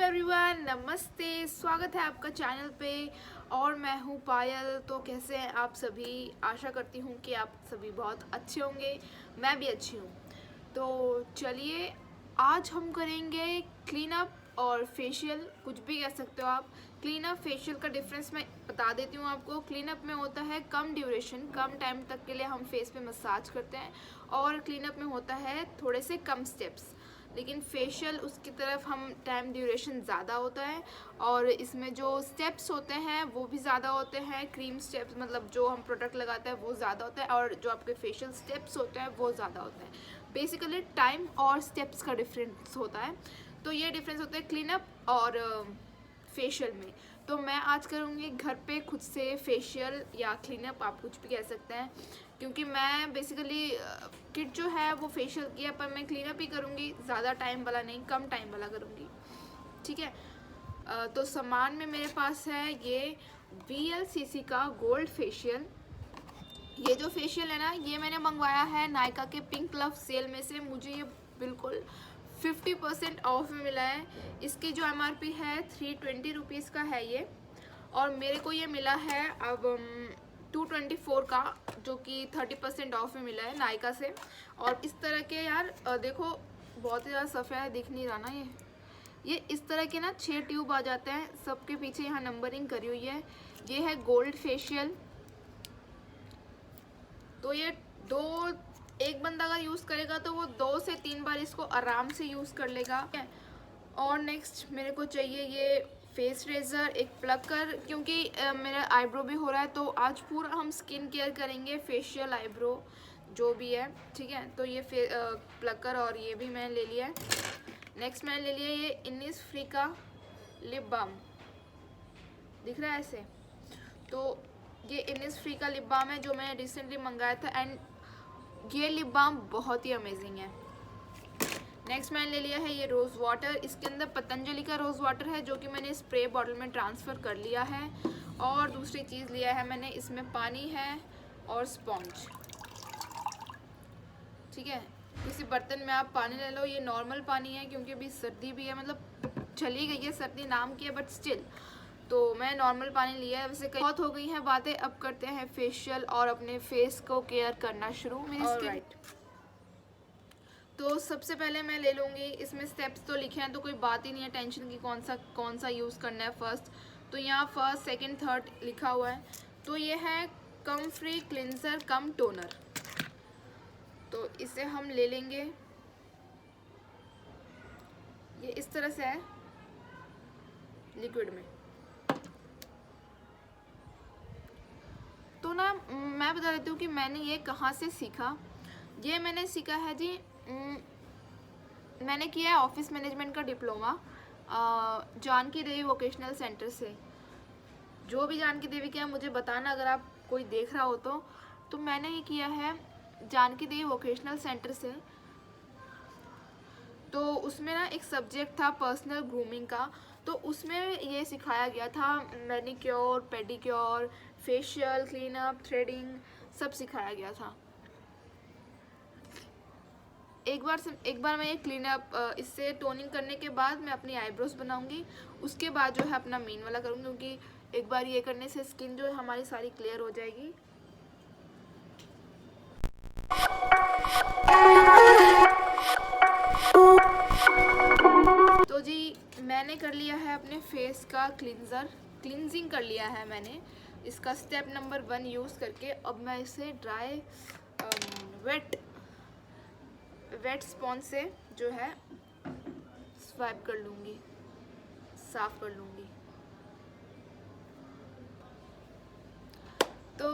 Everyone, नमस्ते। स्वागत है आपका चैनल पे और मैं हूँ पायल। तो कैसे हैं आप सभी? आशा करती हूँ कि आप सभी बहुत अच्छे होंगे। मैं भी अच्छी हूँ। तो चलिए, आज हम करेंगे क्लीन अप और फेशियल, कुछ भी कह सकते हो आप। क्लीन अप फेशियल का डिफरेंस मैं बता देती हूँ आपको। क्लीन अप में होता है कम ड्यूरेशन, कम टाइम तक के लिए हम फेस पे मसाज करते हैं, और क्लीन अप में होता है थोड़े से कम स्टेप्स। लेकिन फेशियल उसकी तरफ हम टाइम ड्यूरेशन ज़्यादा होता है, और इसमें जो स्टेप्स होते हैं वो भी ज़्यादा होते हैं। क्रीम स्टेप्स मतलब जो हम प्रोडक्ट लगाते हैं वो ज़्यादा होता है, और जो आपके फेशियल स्टेप्स होते हैं वो ज़्यादा होते हैं। बेसिकली टाइम और स्टेप्स का डिफरेंस होता है। तो ये डिफरेंस होता है क्लीन अप और फेशियल में। तो मैं आज करूँगी घर पे खुद से फेशियल या क्लीन अप, आप कुछ भी कह सकते हैं, क्योंकि मैं बेसिकली किट जो है वो फेशियल किया, पर मैं क्लीन अप ही करूँगी। ज़्यादा टाइम वाला नहीं, कम टाइम वाला करूँगी, ठीक है। तो सामान में मेरे पास है ये VLCC का गोल्ड फेशियल। ये जो फेशियल है ना, ये मैंने मंगवाया है नायका के पिंक लव सेल में से। मुझे ये बिल्कुल 50% ऑफ में मिला है। इसकी जो MRP है 320 रुपीज़ का है ये, और मेरे को ये मिला है अब 224 का, जो कि 30% ऑफ में मिला है नायका से। और इस तरह के यार देखो, बहुत ही ज़्यादा सफ़ेद दिख नहीं रहा ना ये इस तरह के ना 6 ट्यूब आ जाते हैं। सबके पीछे यहाँ नंबरिंग करी हुई है। ये है गोल्ड फेशियल। तो ये एक बंदा अगर यूज़ करेगा तो वो 2 से 3 बार इसको आराम से यूज़ कर लेगा। और नेक्स्ट मेरे को चाहिए ये फेस रेज़र, एक प्लकर, क्योंकि मेरा आईब्रो भी हो रहा है। तो आज पूरा हम स्किन केयर करेंगे, फेशियल, आईब्रो जो भी है, ठीक है। तो ये प्लकर और ये भी मैंने ले लिया है। नेक्स्ट मैंने ले लिया ये इनिसफ्री का लिप बाम, दिख रहा है ऐसे। तो ये इनिसफ्री का लिप बाम है जो मैंने रिसेंटली मंगाया था, एंड ये लिप बाम बहुत ही अमेजिंग है। नेक्स्ट मैंने ले लिया है ये रोज़ वाटर। इसके अंदर पतंजलि का रोज़ वाटर है, जो कि मैंने स्प्रे बॉटल में ट्रांसफ़र कर लिया है। और दूसरी चीज़ लिया है मैंने, इसमें पानी है और स्पॉन्ज, ठीक है। किसी बर्तन में आप पानी ले लो। ये नॉर्मल पानी है क्योंकि अभी सर्दी भी है, मतलब चली गई है सर्दी नाम की है, बट स्टिल तो मैं नॉर्मल पानी लिया है। वैसे बहुत हो गई हैं बातें, अब करते हैं फेशियल और अपने फेस को केयर करना शुरू। मेरी स्किन तो सबसे पहले मैं ले लूँगी, इसमें स्टेप्स तो लिखे हैं तो कोई बात ही नहीं है टेंशन की कौन सा यूज़ करना है फर्स्ट। तो यहाँ फर्स्ट, सेकंड, थर्ड लिखा हुआ है। तो ये है कम्फ्री क्लिनजर कम टोनर। तो इसे हम ले लेंगे। ये इस तरह से है लिक्विड में। तो ना मैं बता देती हूँ कि मैंने ये कहाँ से सीखा। ये मैंने सीखा है जी, मैंने किया है ऑफिस मैनेजमेंट का डिप्लोमा जानकी देवी वोकेशनल सेंटर से। जो भी जानकी देवी क्या मुझे बताना अगर आप कोई देख रहा हो तो मैंने ये किया है जानकी देवी वोकेशनल सेंटर से। तो उसमें ना एक सब्जेक्ट था पर्सनल ग्रूमिंग का, तो उसमें ये सिखाया गया था। Manicure, pedicure, facial, clean up, threading, सब सिखाया गया था। एक बार मैं ये क्लीन अप, इससे टोनिंग करने के बाद मैं अपनी आईब्रोज बनाऊंगी। उसके बाद जो है अपना मेन वाला करूँगी, क्योंकि एक बार ये करने से स्किन जो है हमारी सारी क्लियर हो जाएगी। तो जी मैंने कर लिया है अपने फेस का क्लींजिंग कर लिया है मैंने इसका स्टेप नंबर 1 यूज़ करके। अब मैं इसे ड्राई वेट स्पॉन्ज से जो है स्वाइप कर लूँगी, साफ कर लूँगी। तो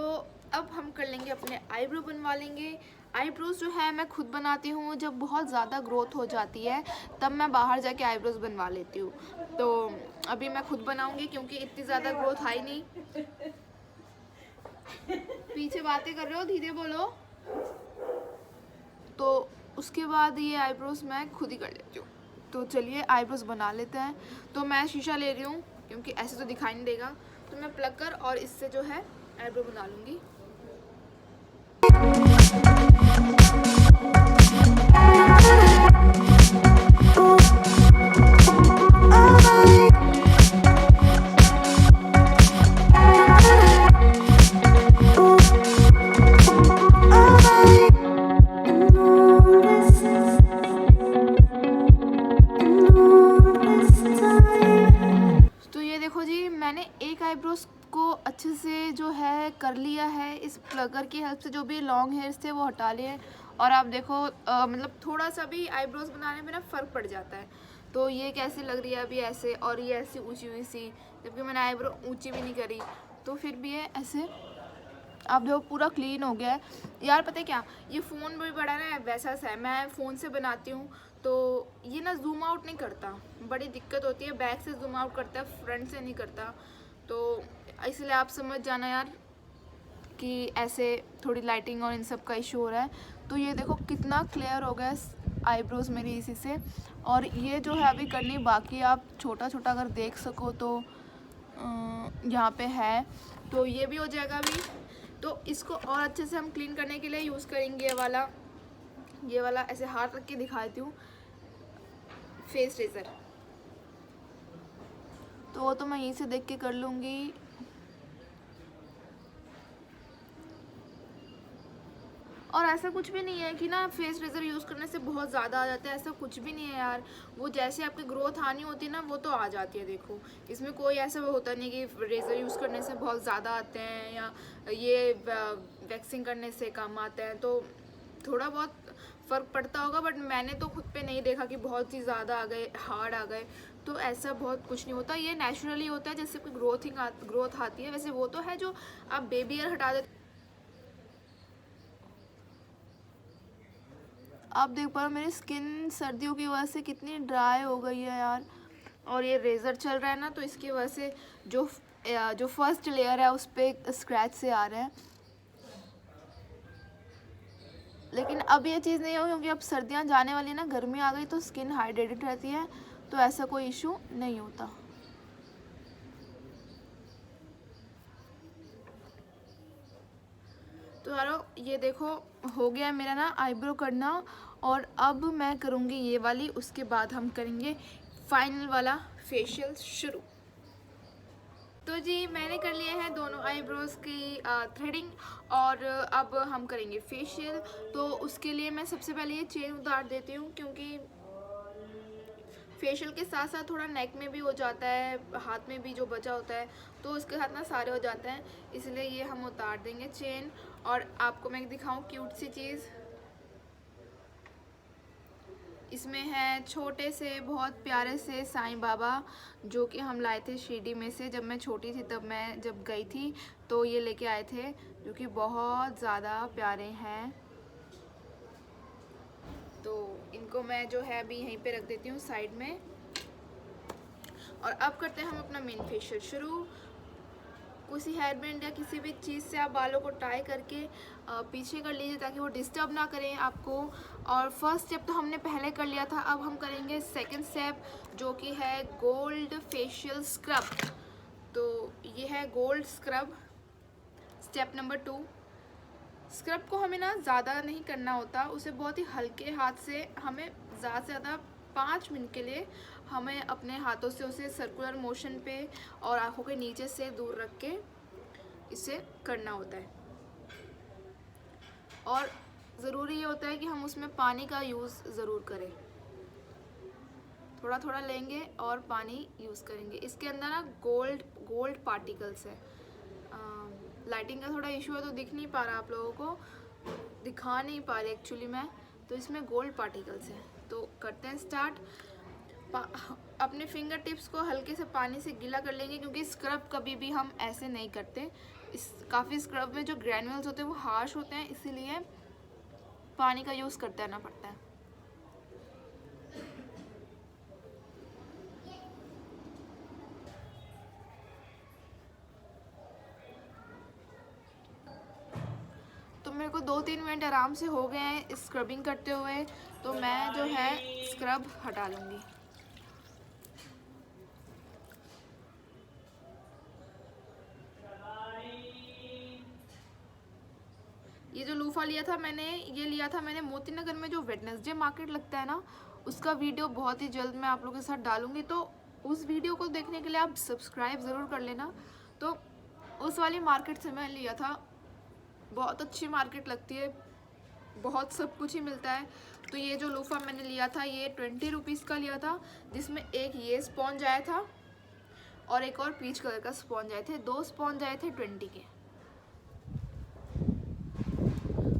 अब हम कर लेंगे अपने आईब्रो बनवा लेंगे। आईब्रोज जो है मैं खुद बनाती हूँ। जब बहुत ज़्यादा ग्रोथ हो जाती है तब मैं बाहर जाके आईब्रोज बनवा लेती हूँ। तो अभी मैं खुद बनाऊँगी क्योंकि इतनी ज़्यादा ग्रोथ है ही नहीं। पीछे बातें कर रहे हो, धीरे बोलो। तो उसके बाद ये आईब्रोज मैं खुद ही कर लेती हूँ। तो चलिए आईब्रोज बना लेते हैं। तो मैं शीशा ले रही हूँ क्योंकि ऐसे तो दिखाई नहीं देगा। तो मैं प्लकर और इससे जो है आईब्रो बना लूँगी। मैंने एक आईब्रोज को अच्छे से जो है कर लिया है, इस प्लगर की हेल्प से जो भी लॉन्ग हेयर्स थे वो हटा लिए। और आप देखो मतलब थोड़ा सा भी आईब्रोज बनाने में ना फ़र्क पड़ जाता है। तो ये कैसी लग रही है अभी ऐसे, और ये ऐसी ऊंची हुई सी, जबकि मैंने आईब्रो ऊंची भी नहीं करी, तो फिर भी ये ऐसे अब देखो पूरा क्लीन हो गया है। यार पता है क्या, ये फ़ोन भी बड़ा ना वैसा सा है, मैं फ़ोन से बनाती हूँ तो ये ना जूम आउट नहीं करता, बड़ी दिक्कत होती है। बैक से जूम आउट करता है, फ्रंट से नहीं करता। तो इसलिए आप समझ जाना यार कि ऐसे थोड़ी लाइटिंग और इन सब का इशू हो रहा है। तो ये देखो कितना क्लियर हो गया आईब्रोज मेरी इसी से। और ये जो है अभी करनी बाकी, आप छोटा छोटा अगर देख सको तो यहाँ पे है, तो ये भी हो जाएगा अभी। तो इसको और अच्छे से हम क्लीन करने के लिए यूज़ करेंगे ये वाला ऐसे हाथ रख के दिखाती हूँ, फेस रेजर। तो वो तो मैं यहीं से देख के कर लूँगी। और ऐसा कुछ भी नहीं है कि ना फेस रेज़र यूज़ करने से बहुत ज़्यादा आ जाता है, ऐसा कुछ भी नहीं है यार। वो जैसे आपकी ग्रोथ आनी होती है ना, वो तो आ जाती है। देखो इसमें कोई ऐसा होता नहीं कि रेज़र यूज़ करने से बहुत ज़्यादा आते हैं या ये वैक्सिंग करने से कम आते हैं। तो थोड़ा बहुत फ़र्क पड़ता होगा, बट मैंने तो खुद पे नहीं देखा कि बहुत ही ज़्यादा आ गए, हार्ड आ गए। तो ऐसा बहुत कुछ नहीं होता, ये नेचुरली होता है। जैसे कोई ग्रोथ आती है, वैसे वो तो है जो आप बेबी ईयर हटा देते। आप देख पा रहे हो मेरी स्किन सर्दियों की वजह से कितनी ड्राई हो गई है यार। और ये रेज़र चल रहा है ना, तो इसकी वजह से जो फर्स्ट लेयर है उस पर स्क्रैच से आ रहे हैं। लेकिन अब ये चीज़ नहीं हो, क्योंकि अब सर्दियाँ जाने वाली है ना, गर्मी आ गई तो स्किन हाइड्रेटेड रहती है, तो ऐसा कोई इशू नहीं होता। तो यारो ये देखो हो गया मेरा ना आईब्रो करना, और अब मैं करूँगी ये वाली, उसके बाद हम करेंगे फाइनल वाला फेशियल शुरू। तो जी मैंने कर लिए हैं दोनों आईब्रोज़ की थ्रेडिंग, और अब हम करेंगे फेशियल। तो उसके लिए मैं सबसे पहले ये चेन उतार देती हूँ, क्योंकि फेशियल के साथ साथ थोड़ा नेक में भी हो जाता है, हाथ में भी जो बचा होता है तो उसके साथ ना सारे हो जाते हैं, इसलिए ये हम उतार देंगे चेन। और आपको मैं दिखाऊं क्यूट सी चीज़, इसमें है छोटे से बहुत प्यारे से साईं बाबा, जो कि हम लाए थे शिरडी में से। जब मैं छोटी थी, तब मैं जब गई थी तो ये लेके आए थे, जो कि बहुत ज़्यादा प्यारे हैं। तो इनको मैं जो है अभी यहीं पे रख देती हूँ साइड में। और अब करते हैं हम अपना मेन फेशियल शुरू। किसी हेयर बैंड या किसी भी चीज़ से आप बालों को टाई करके पीछे कर लीजिए, ताकि वो डिस्टर्ब ना करें आपको। और फर्स्ट स्टेप तो हमने पहले कर लिया था, अब हम करेंगे सेकंड स्टेप, जो कि है गोल्ड फेशियल स्क्रब। तो ये है gold scrub, step number 2। Scrub को हमें ना ज़्यादा नहीं करना होता, उसे बहुत ही हल्के हाथ से, हमें ज़्यादा से ज़्यादा 5 मिनट के लिए हमें अपने हाथों से उसे सर्कुलर मोशन पे और आँखों के नीचे से दूर रख के इसे करना होता है। और ज़रूरी ये होता है कि हम उसमें पानी का यूज़ ज़रूर करें, थोड़ा थोड़ा लेंगे और पानी यूज़ करेंगे। इसके अंदर ना गोल्ड पार्टिकल्स है। लाइटिंग का थोड़ा इशू है तो दिख नहीं पा रहा, आप लोगों को दिखा नहीं पा रही एक्चुअली मैं, तो इसमें गोल्ड पार्टिकल्स हैं। तो करते हैं स्टार्ट। अपने फिंगर टिप्स को हल्के से पानी से गीला कर लेंगे, क्योंकि स्क्रब कभी भी हम ऐसे नहीं करते। काफ़ी स्क्रब में जो ग्रैन्यूल्स होते हैं वो हार्श होते हैं, इसीलिए पानी का यूज़ करते रहना पड़ता है। तो मेरे को 2-3 मिनट आराम से हो गए हैं स्क्रबिंग करते हुए, तो मैं जो है स्क्रब हटा लूँगी। ये जो लूफा लिया था मैंने, ये लिया था मैंने मोती नगर में, जो वेडनेसडे मार्केट लगता है ना, उसका वीडियो बहुत ही जल्द मैं आप लोगों के साथ डालूंगी। तो उस वीडियो को देखने के लिए आप सब्सक्राइब ज़रूर कर लेना। तो उस वाली मार्केट से मैं लिया था, बहुत अच्छी मार्केट लगती है, बहुत सब कुछ ही मिलता है। तो ये जो लूफा मैंने लिया था, ये 20 रुपीज़ का लिया था, जिसमें एक ये स्पॉन्ज आया था और एक और पीच कलर का स्पॉन्ज आए थे, 2 स्पॉन्ज आए थे 20 के।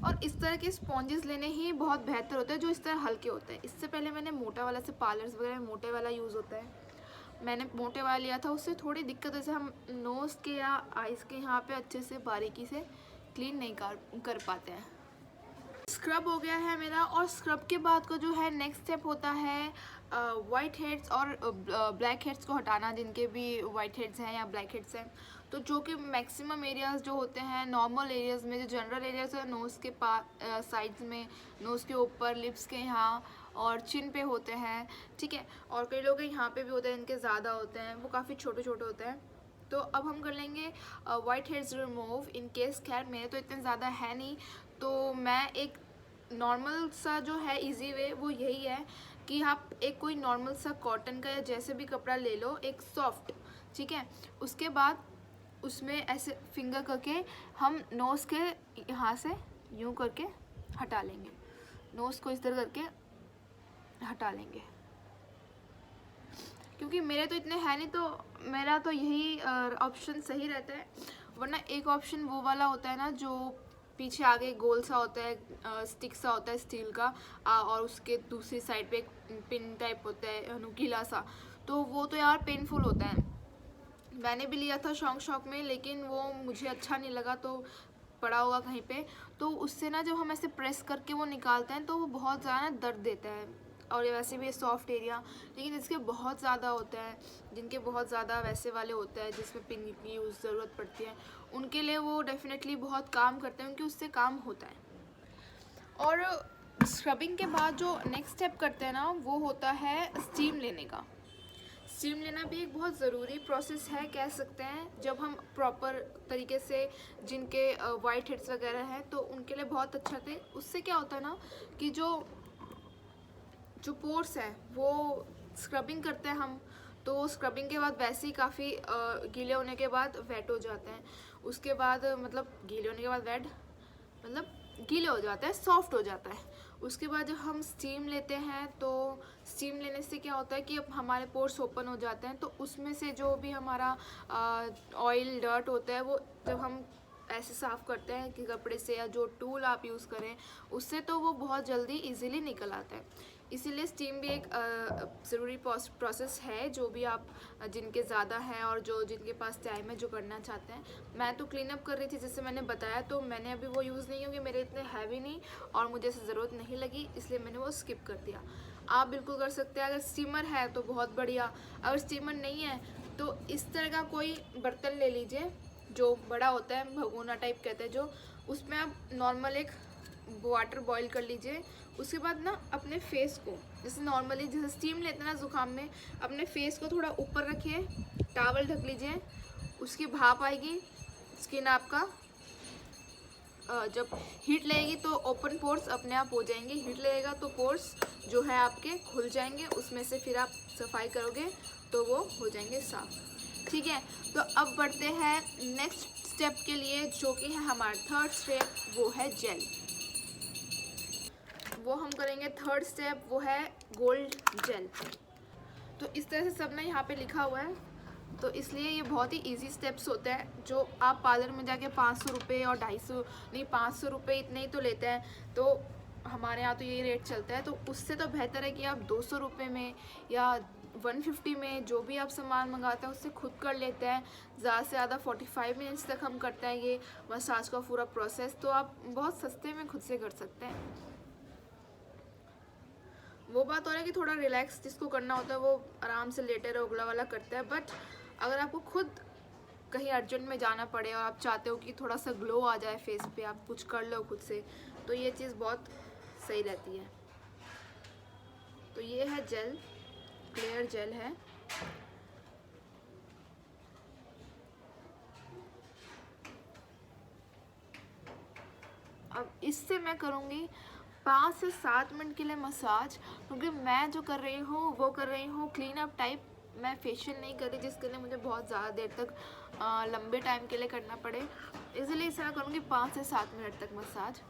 और इस तरह के स्पॉन्जेस लेने ही बहुत बेहतर होते हैं जो इस तरह हल्के होते हैं। इससे पहले मैंने मोटा वाला, से पार्लर्स वगैरह में मोटे वाला यूज़ होता है, मैंने मोटे वाला लिया था। उससे थोड़ी दिक्कत, जैसे हम नोज़ के या आइज़ के यहाँ पे अच्छे से बारीकी से क्लीन नहीं कर पाते हैं। स्क्रब हो गया है मेरा, और स्क्रब के बाद का जो है नेक्स्ट स्टेप होता है वाइट हेड्स और ब्लैक हेड्स को हटाना, जिनके भी वाइट हेड्स हैं या ब्लैक हेड्स हैं। तो जो कि मैक्सिमम एरियाज़ जो होते हैं नॉर्मल एरियाज़ में, जो जनरल एरियाज़ है नोज़ के साइड्स में, नोज़ के ऊपर, लिप्स के यहाँ और चिन पे होते हैं, ठीक है। और कई लोग यहाँ पे भी होते हैं, इनके ज़्यादा होते हैं, वो काफ़ी छोटे छोटे होते हैं। तो अब हम कर लेंगे white heads remove. In case खैर मेरे तो इतने ज़्यादा है नहीं, तो मैं एक नॉर्मल सा जो है इजी वे वो यही है कि आप एक कोई नॉर्मल सा कॉटन का या जैसे भी कपड़ा ले लो, एक सॉफ्ट, ठीक है। उसके बाद उसमें ऐसे फिंगर करके हम नोज़ के यहाँ से यूँ करके हटा लेंगे, नोज़ को इस तरह करके हटा लेंगे। क्योंकि मेरे तो इतने हैं नहीं, तो मेरा तो यही ऑप्शन सही रहता है। वरना एक ऑप्शन वो वाला होता है ना, जो पीछे आगे गोल सा होता है, स्टिक सा होता है स्टील का, और उसके दूसरी साइड पे एक पिन टाइप होता है नुकीला सा, तो वो तो यार पेनफुल होता है। मैंने भी लिया था शौक में, लेकिन वो मुझे अच्छा नहीं लगा, तो पड़ा होगा कहीं पे। तो उससे ना जब हम ऐसे प्रेस करके वो निकालते हैं तो वो बहुत ज़्यादा दर्द देता है, और ये वैसे भी ये सॉफ्ट एरिया। लेकिन इसके बहुत ज़्यादा होता है, जिनके बहुत ज़्यादा वैसे वाले होता है जिसमें पिन की ज़रूरत पड़ती है, उनके लिए वो डेफिनेटली बहुत काम करते हैं, क्योंकि उससे काम होता है। और स्क्रबिंग के बाद जो नेक्स्ट स्टेप करते हैं ना, वो होता है स्टीम लेने का। स्टीम लेना भी एक बहुत ज़रूरी प्रोसेस है, कह सकते हैं। जब हम प्रॉपर तरीके से, जिनके वाइट हेड्स वगैरह हैं, तो उनके लिए बहुत अच्छा थे। उससे क्या होता है ना कि जो पोर्स हैं वो स्क्रबिंग करते हैं हम, तो स्क्रबिंग के बाद वैसे ही काफ़ी गीले होने के बाद वेट हो जाते हैं। उसके बाद मतलब गीले होने के बाद वेट मतलब गीले हो जाता है, सॉफ्ट हो जाता है। उसके बाद जब हम स्टीम लेते हैं, तो स्टीम लेने से क्या होता है कि अब हमारे पोर्स ओपन हो जाते हैं, तो उसमें से जो भी हमारा ऑयल डर्ट होता है, वो जब हम ऐसे साफ़ करते हैं कि कपड़े से या जो टूल आप यूज़ करें उससे, तो वो बहुत जल्दी इजीली निकल आता है। इसीलिए स्टीम भी एक ज़रूरी प्रोसेस है, जो भी आप जिनके ज़्यादा हैं और जिनके पास टाइम है, जो करना चाहते हैं। मैं तो क्लीन अप कर रही थी, जैसे मैंने बताया, तो मैंने अभी वो यूज़ नहीं, क्योंकि मेरे इतने हैवी नहीं और मुझे इससे ज़रूरत नहीं लगी, इसलिए मैंने वो स्किप कर दिया। आप बिल्कुल कर सकते हैं। अगर स्टीमर है तो बहुत बढ़िया, अगर स्टीमर नहीं है तो इस तरह का कोई बर्तन ले लीजिए जो बड़ा होता है, भगोना टाइप कहते हैं जो, उसमें आप नॉर्मल एक वाटर बॉईल कर लीजिए। उसके बाद ना अपने फेस को, जैसे नॉर्मली जैसे स्टीम लेते हैं ना ज़ुकाम में, अपने फेस को थोड़ा ऊपर रखिए, टॉवल ढक लीजिए, उसकी भाप आएगी, स्किन आपका जब हीट लगेगी तो ओपन पोर्स अपने आप हो जाएंगे, हीट लगेगा तो पोर्स जो है आपके खुल जाएंगे, उसमें से फिर आप सफाई करोगे तो वो हो जाएंगे साफ, ठीक है। तो अब बढ़ते हैं नेक्स्ट स्टेप के लिए, जो कि है हमारा थर्ड स्टेप, वो है जेल। वो हम करेंगे थर्ड स्टेप, वो है गोल्ड जेल। तो इस तरह से सब ना यहाँ पे लिखा हुआ है, तो इसलिए ये बहुत ही इजी स्टेप्स होते हैं, जो आप पार्लर में जाके 500 रुपये और 250 नहीं 500 रुपये इतने ही तो लेते हैं, तो हमारे यहाँ तो यही रेट चलता है। तो उससे तो बेहतर है कि आप 200 रुपये में या 150 में जो भी आप सामान मंगाते हैं उससे खुद कर लेते हैं। ज़्यादा से ज़्यादा 45 मिनट्स तक हम करते हैं ये मसाज का पूरा प्रोसेस, तो आप बहुत सस्ते में खुद से कर सकते हैं। वो बात हो रहा है कि थोड़ा रिलैक्स जिसको करना होता है वो आराम से लेटे रहो, उगला वाला करता है। बट अगर आपको खुद कहीं अर्जेंट में जाना पड़े और आप चाहते हो कि थोड़ा सा ग्लो आ जाए फेस पे, आप कुछ कर लो खुद से, तो ये चीज़ बहुत सही रहती है। तो ये है जेल, क्लियर जेल है। अब इससे मैं करूँगी 5 से 7 मिनट के लिए मसाज, क्योंकि मैं जो कर रही हूँ वो कर रही हूँ क्लीन अप टाइप, मैं फेशियल नहीं कर रही, जिसके लिए मुझे बहुत ज़्यादा देर तक लंबे टाइम के लिए करना पड़े, इसलिए इसे मैं करूँगी 5 से 7 मिनट तक मसाज।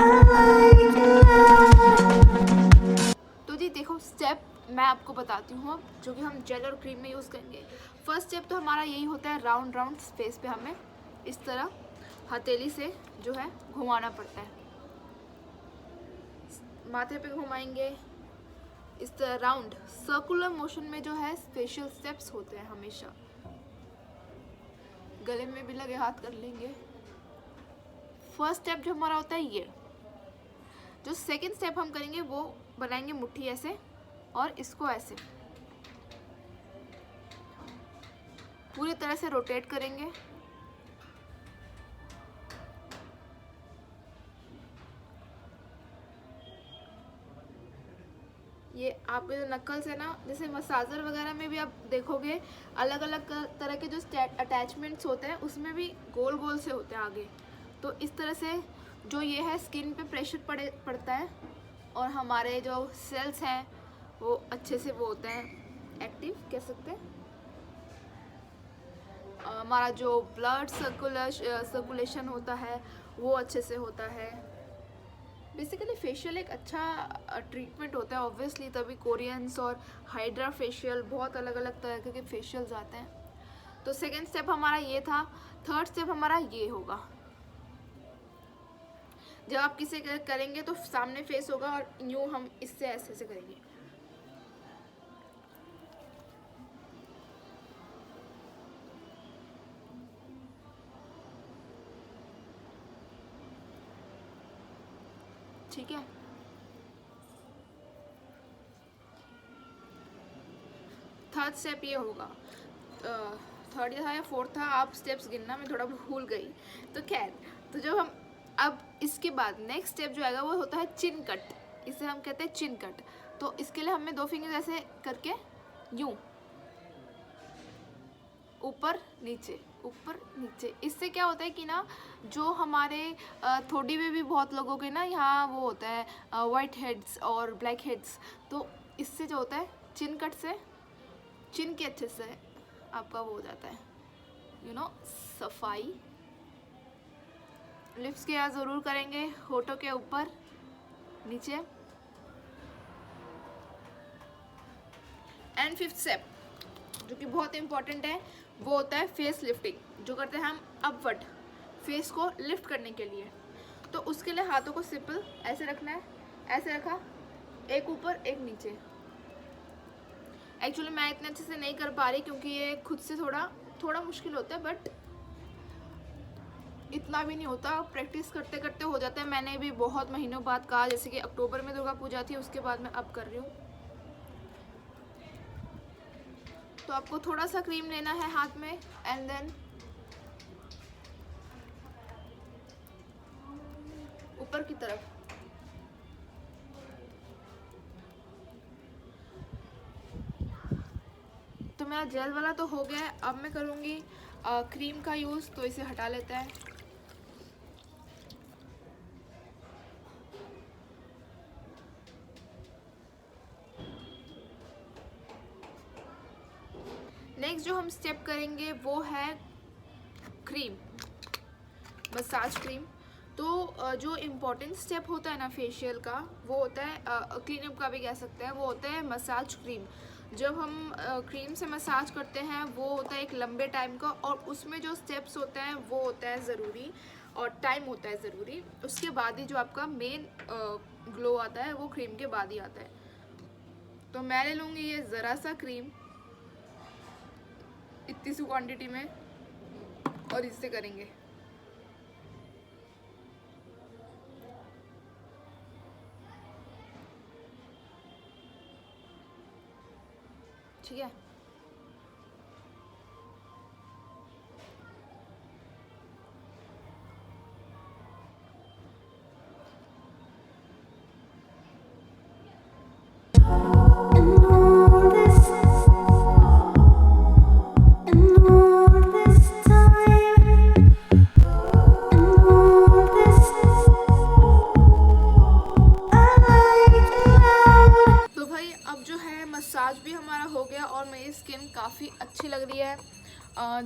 I like मैं आपको बताती हूँ अब, जो कि हम जेल और क्रीम में यूज़ करेंगे। फर्स्ट स्टेप तो हमारा यही होता है, राउंड राउंड फेस पे हमें इस तरह हथेली से जो है घुमाना पड़ता है। माथे पे घुमाएंगे इस तरह राउंड सर्कुलर मोशन में जो है फेशियल स्टेप्स होते हैं हमेशा। गले में भी लगे हाथ कर लेंगे। फर्स्ट स्टेप जो हमारा होता है ये। जो सेकंड स्टेप हम करेंगे वो बनाएंगे मुट्ठी ऐसे और इसको ऐसे पूरी तरह से रोटेट करेंगे। ये आप जो नकल्स है ना, जैसे मसाजर वगैरह में भी आप देखोगे अलग अलग तरह के जो अटैचमेंट्स होते हैं उसमें भी गोल गोल से होते हैं आगे। तो इस तरह से जो ये है स्किन पे प्रेशर पड़ता है और हमारे जो सेल्स हैं वो अच्छे से वो होते हैं एक्टिव, कह सकते हैं। हमारा जो ब्लड सर्कुलेशन होता है वो अच्छे से होता है। बेसिकली फेशियल एक अच्छा ट्रीटमेंट होता है ऑब्वियसली, तभी कोरियंस और हाइड्रा फेशियल बहुत अलग अलग तरह के फेशियल्स आते हैं। तो सेकेंड स्टेप हमारा ये था। थर्ड स्टेप हमारा ये होगा। जब आप किसी करेंगे तो सामने फेस होगा और यूँ हम इससे ऐसे से करेंगे। ठीक है, थर्ड स्टेप ये होगा। थर्ड था या फोर्थ था, आप स्टेप्स गिनना, मैं थोड़ा भूल गई। तो खैर, तो जब हम अब इसके बाद नेक्स्ट स्टेप जो आएगा वो होता है चिन कट। इसे हम कहते हैं चिन कट। तो इसके लिए हमें 2 फिंगर ऐसे करके यूं ऊपर नीचे ऊपर नीचे। इससे क्या होता है कि ना जो हमारे थोड़ी में भी बहुत लोगों के ना यहाँ वो होता है वाइट हेड्स और ब्लैक हेड्स। तो इससे जो होता है चिन कट से चिन के अच्छे से आपका वो हो जाता है सफाई। लिप्स के यहाँ ज़रूर करेंगे, होठों के ऊपर नीचे। एंड फिफ्थ स्टेप जो कि बहुत इंपॉर्टेंट है वो होता है फेस लिफ्टिंग, जो करते हैं हम अपवर्ड फेस को लिफ्ट करने के लिए। तो उसके लिए हाथों को सिंपल ऐसे रखना है, ऐसे रखा, एक ऊपर एक नीचे। एक्चुअली मैं इतने अच्छे से नहीं कर पा रही क्योंकि ये खुद से थोड़ा मुश्किल होता है, बट इतना भी नहीं होता, प्रैक्टिस करते करते हो जाता है। मैंने भी बहुत महीनों बाद कहा, जैसे कि अक्टूबर में दुर्गा पूजा थी, उसके बाद मैं अब कर रही हूँ। तो आपको थोड़ा सा क्रीम लेना है हाथ में एंड देन ऊपर की तरफ। तो मेरा जेल वाला तो हो गया है, अब मैं करूँगी क्रीम का यूज़। तो इसे हटा लेते हैं। नेक्स्ट जो हम स्टेप करेंगे वो है क्रीम, मसाज क्रीम। तो जो इम्पोर्टेंट स्टेप होता है ना फेशियल का, वो होता है क्लीनअप का भी कह सकते हैं, वो होता है मसाज क्रीम। जब हम क्रीम से मसाज करते हैं वो होता है एक लंबे टाइम का, और उसमें जो स्टेप्स होते हैं वो होता है ज़रूरी और टाइम होता है ज़रूरी। उसके बाद ही जो आपका मेन ग्लो आता है वो क्रीम के बाद ही आता है। तो मैं ले लूँगी ये ज़रा सा क्रीम इतनी सी क्वांटिटी में और इससे करेंगे। ठीक है, मसाज भी हमारा हो गया और मेरी स्किन काफ़ी अच्छी लग रही है।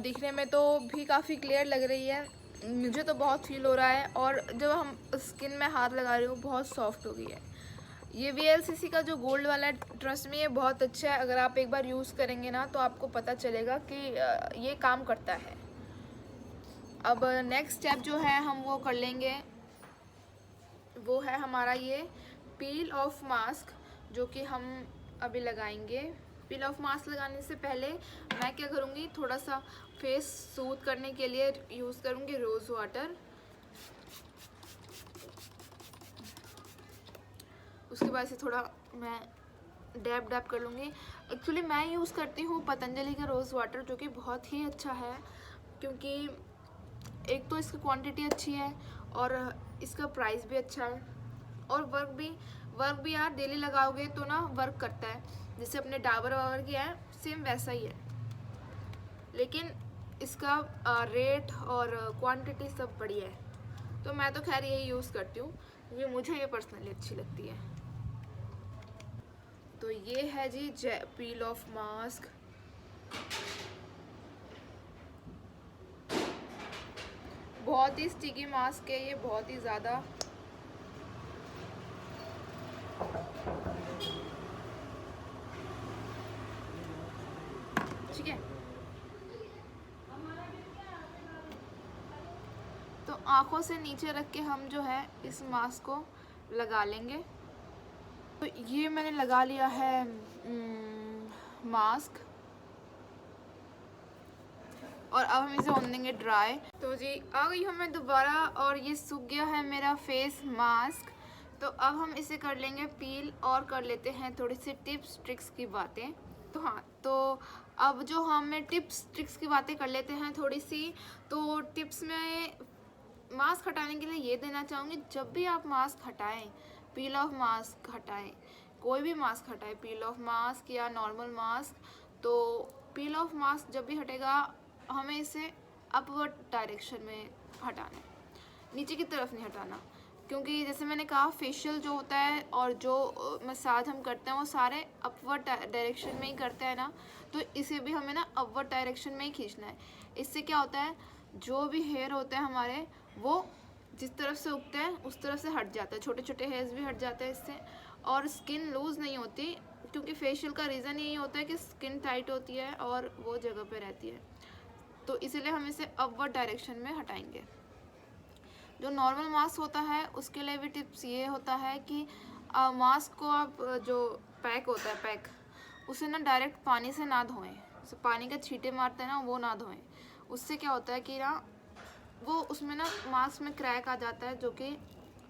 दिखने में तो भी काफ़ी क्लियर लग रही है, मुझे तो बहुत फील हो रहा है। और जब हम स्किन में हाथ लगा रही हूँ बहुत सॉफ्ट हो गई है। ये VLCC का जो गोल्ड वाला है, ट्रस्ट में ये बहुत अच्छा है। अगर आप एक बार यूज़ करेंगे ना तो आपको पता चलेगा कि ये काम करता है। अब नेक्स्ट स्टेप जो है हम वो कर लेंगे, वो है हमारा ये पील ऑफ मास्क, जो कि हम अभी लगाएंगे। पील ऑफ मास्क लगाने से पहले मैं क्या करूँगी, थोड़ा सा फेस सूथ करने के लिए यूज़ करूँगी रोज़ वाटर। उसके बाद से थोड़ा मैं डैब डैब कर लूँगी। एक्चुअली मैं यूज़ करती हूँ पतंजलि का रोज़ वाटर, जो कि बहुत ही अच्छा है, क्योंकि एक तो इसकी क्वांटिटी अच्छी है और इसका प्राइस भी अच्छा है, और वर्क भी यार डेली लगाओगे तो ना वर्क करता है, जैसे अपने डाबर वाबर किया है सेम वैसा ही है, लेकिन इसका रेट और क्वांटिटी सब बढ़िया है। तो मैं तो खैर यही यूज़ करती हूँ क्योंकि मुझे ये पर्सनली अच्छी लगती है। तो ये है जी पील ऑफ मास्क। बहुत ही स्टिकी मास्क है ये, बहुत ही ज़्यादा। ठीक है, तो आँखों से नीचे रख के हम जो है इस मास्क को लगा लेंगे। तो ये मैंने लगा लिया है मास्क, और अब हम इसे होने देंगे ड्राई। तो जी आ गई हूँ मैं दोबारा, और ये सूख गया है मेरा फेस मास्क। तो अब हम इसे कर लेंगे पील, और कर लेते हैं थोड़ी सी टिप्स ट्रिक्स की बातें। तो हाँ, तो अब जो हमें टिप्स ट्रिक्स की बातें कर लेते हैं थोड़ी सी। तो टिप्स में मास्क हटाने के लिए ये देना चाहूँगी, जब भी आप मास्क हटाएं, पील ऑफ मास्क हटाएं, कोई भी मास्क हटाएं, पील ऑफ मास्क या नॉर्मल मास्क, तो पील ऑफ मास्क जब भी हटेगा हमें इसे अपवर्ड डायरेक्शन में हटाना है, नीचे की तरफ नहीं हटाना। क्योंकि जैसे मैंने कहा, फेशियल जो होता है और जो मसाज हम करते हैं वो सारे अपवर्ड डायरेक्शन में ही करते हैं ना, तो इसे भी हमें ना अपवर्ड डायरेक्शन में ही खींचना है। इससे क्या होता है, जो भी हेयर होते हैं हमारे, वो जिस तरफ से उगते हैं उस तरफ से हट जाता है, छोटे छोटे हेयर्स भी हट जाते हैं इससे, और स्किन लूज़ नहीं होती। क्योंकि फेशियल का रीज़न यही होता है कि स्किन टाइट होती है और वो जगह पे रहती है, तो इसीलिए हम इसे अपवर्ड डायरेक्शन में हटाएंगे। जो नॉर्मल मास्क होता है उसके लिए भी टिप्स ये होता है कि मास्क को आप जो पैक होता है, पैक उसे ना डायरेक्ट पानी से ना धोएं, तो पानी के छींटे मारते हैं ना, वो ना धोएं। उससे क्या होता है कि ना वो उसमें ना मास्क में क्रैक आ जाता है, जो कि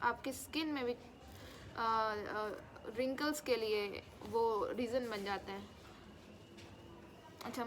आपकी स्किन में भी रिंकल्स के लिए वो रीज़न बन जाता है। अच्छा,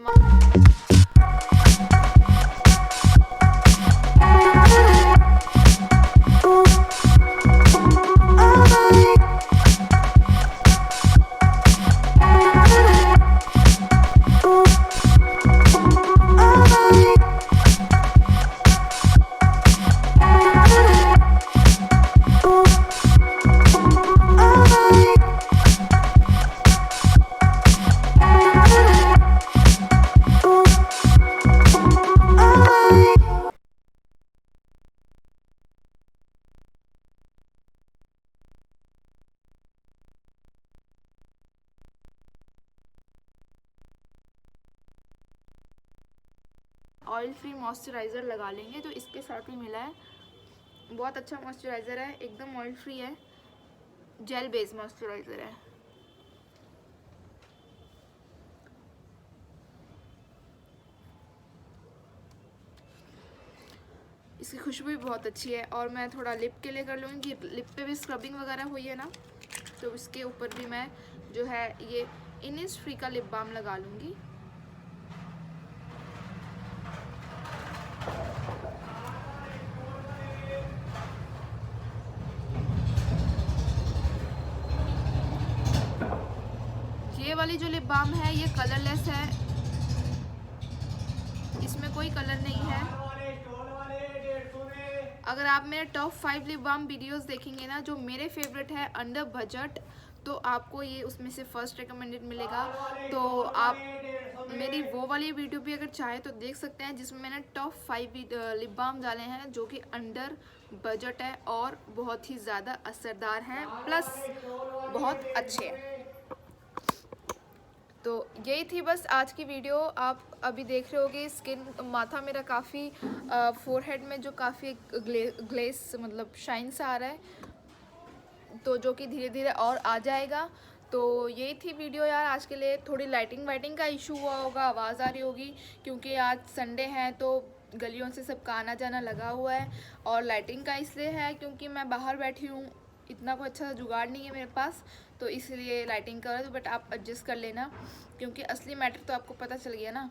ऑयल फ्री मॉइस्चराइज़र लगा लेंगे, तो इसके साथ ही मिला है। बहुत अच्छा मॉइस्चराइज़र है, एकदम ऑयल फ्री है, जेल बेस मॉइस्चराइज़र है। इसकी खुशबू भी बहुत अच्छी है। और मैं थोड़ा लिप के लिए कर लूँगी, लिप पे भी स्क्रबिंग वगैरह हुई है ना, तो इसके ऊपर भी मैं जो है ये इनिसफ्री का लिप बाम लगा लूँगी। ये वाली जो लिप बाम है ये कलरलेस है, इसमें कोई कलर नहीं है। अगर आप मेरे टॉप 5 लिप बाम वीडियोस देखेंगे ना, जो मेरे फेवरेट है अंडर बजट, तो आपको ये उसमें से फर्स्ट रिकमेंडेड मिलेगा। तो आप मेरी वो वाली वीडियो भी अगर चाहे तो देख सकते हैं, जिसमें मैंने टॉप 5 लिप बाम डाले हैं जो कि अंडर बजट है और बहुत ही ज़्यादा असरदार हैं, प्लस बहुत अच्छे हैं। तो यही थी बस आज की वीडियो। आप अभी देख रहे होगे स्किन, माथा मेरा काफ़ी फोरहेड में जो काफ़ी ग्लेस मतलब शाइन सा आ रहा है, तो जो कि धीरे धीरे और आ जाएगा। तो यही थी वीडियो यार आज के लिए। थोड़ी लाइटिंग वाइटिंग का इशू हुआ होगा, आवाज़ आ रही होगी, क्योंकि आज संडे है तो गलियों से सबका आना जाना लगा हुआ है। और लाइटिंग का इसलिए है क्योंकि मैं बाहर बैठी हूँ, इतना कोई अच्छा जुगाड़ नहीं है मेरे पास, तो इसलिए लाइटिंग कर रहा है। बट आप एडजस्ट कर लेना, क्योंकि असली मैटर तो आपको पता चल गया ना।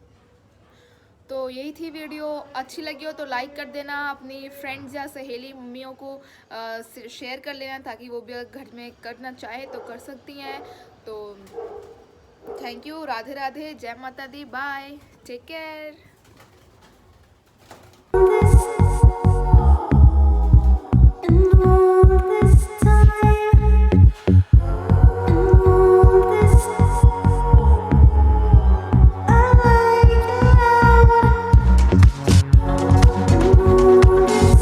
तो यही थी वीडियो। अच्छी लगी हो तो लाइक कर देना, अपनी फ्रेंड्स या सहेली मम्मियों को शेयर कर लेना, ताकि वो भी अगर घर में करना चाहे तो कर सकती हैं। तो थैंक यू, राधे राधे, जय माता दी, बाय, टेक केयर।